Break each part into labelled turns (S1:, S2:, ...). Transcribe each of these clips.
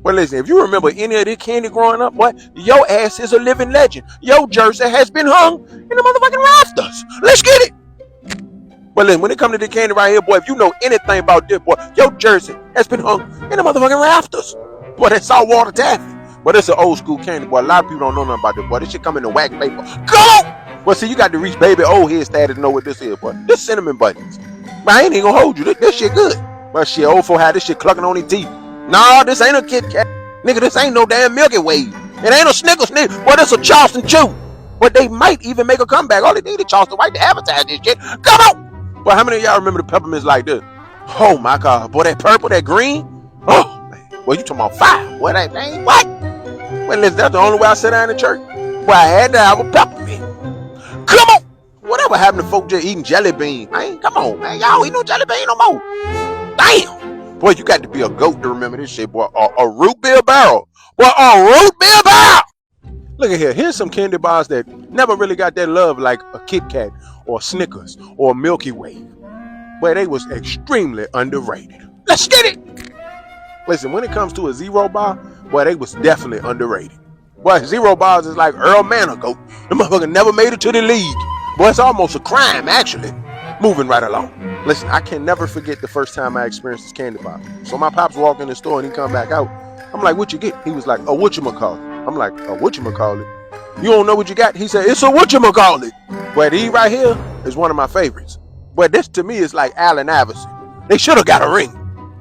S1: Well, listen, if you remember any of this candy growing up, boy, your ass is a living legend. Your jersey has been hung in the motherfucking rafters. Let's get it. Well, listen, when it comes to the candy right here, boy, if you know anything about this, boy, your jersey has been hung in the motherfucking rafters. Boy, that's saltwater taffy. But it's an old school candy, boy. A lot of people don't know nothing about this, boy. This shit come in the wax paper. Go! Well, see, you got to reach baby old head status to know what this is, boy. This cinnamon buttons. But I ain't even gonna hold you. This shit good. But shit, old folk had this shit clucking on their teeth. Nah, this ain't a Kit Kat. Nigga, this ain't no damn Milky Way. It ain't a Snickers, nigga. Boy, this a Charleston Chew. But they might even make a comeback. All they need is Charleston White to advertise this shit. Come on! Well, how many of y'all remember the peppermints like this? Oh my God, boy, that purple, that green. Oh man, boy, you talking about fire? Boy, that thing, what? Well, listen, that's the only way I sit down in church. Boy, I had to have a peppermint. Come on! Whatever happened to folk just eating jelly beans, man? Come on, man, y'all eat no jelly bean no more. Damn, boy, you got to be a goat to remember this shit, boy. A root beer barrel, boy, a root beer barrel. Look at here. Here's some candy bars that never really got that love like a Kit Kat or Snickers or Milky Way. But they was extremely underrated. Let's get it. Listen, when it comes to a Zero bar, boy, they was definitely underrated. Boy, Zero bars is like Earl Manigault. The motherfucker never made it to the league. Boy, it's almost a crime, actually. Moving right along. Listen, I can never forget the first time I experienced this candy bar. So my pops walked in the store and he come back out. I'm like, what you get? He was like, a whatchamacallit. I'm like, a whatchamacallit? You don't know what you got? He said, it's a whatchamacallit. But he right here is one of my favorites. But this to me is like Allen Iverson. They should have got a ring.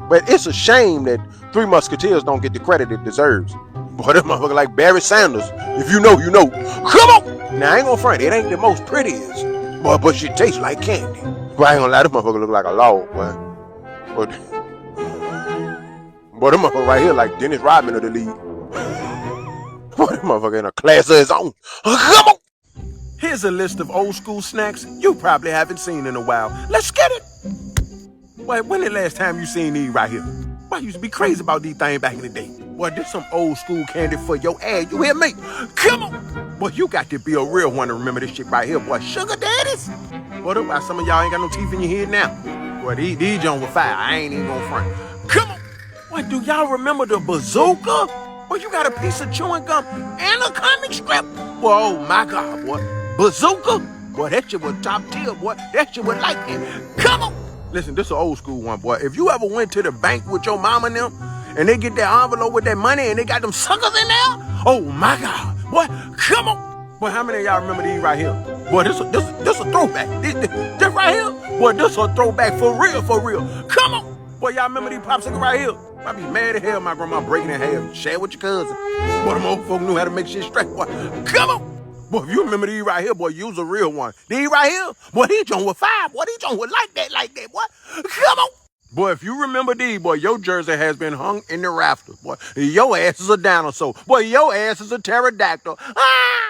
S1: But it's a shame that Three Musketeers don't get the credit it deserves. Boy, that motherfucker like Barry Sanders. If you know, you know. Come on! Now, I ain't gonna front. It ain't the most prettiest. Boy, but she tastes like candy. Boy, I ain't gonna lie, this motherfucker look like a log, boy. Boy, this motherfucker right here like Dennis Rodman of the league. Boy, this motherfucker in a class of his own. Come on! Here's a list of old school snacks you probably haven't seen in a while. Let's get it! Boy, when the last time you seen these right here? Boy, I used to be crazy about these things back in the day. Boy, this some old school candy for your ass. You hear me? Come on! Boy, you got to be a real one to remember this shit right here, boy. Sugar daddies? Boy, that's why some of y'all ain't got no teeth in your head now. Boy, these Jones were fire. I ain't even gonna front. Come on! Boy, do y'all remember the bazooka? Boy, you got a piece of chewing gum and a comic strip? Boy, oh my God, boy. Bazooka? Boy, that shit was top tier, boy. That shit was like it. Come on! Listen, this is an old school one, boy. If you ever went to the bank with your mama and them, and they get that envelope with that money, and they got them suckers in there, oh my God, boy, come on! Boy, how many of y'all remember these right here? Boy, this a throwback. This right here, boy, this a throwback for real, for real. Come on! Boy, y'all remember these popsicles right here? I be mad as hell my grandma breaking in half. Share with your cousin. Boy, them old folk knew how to make shit straight, boy. Come on! Boy, if you remember these right here, boy, use a real one. These right here, boy, these joint was fire. Boy, these joint was like that, boy. Come on. Boy, if you remember these, boy, your jersey has been hung in the rafters, boy. Your ass is a dinosaur. Boy, your ass is a pterodactyl. Ah!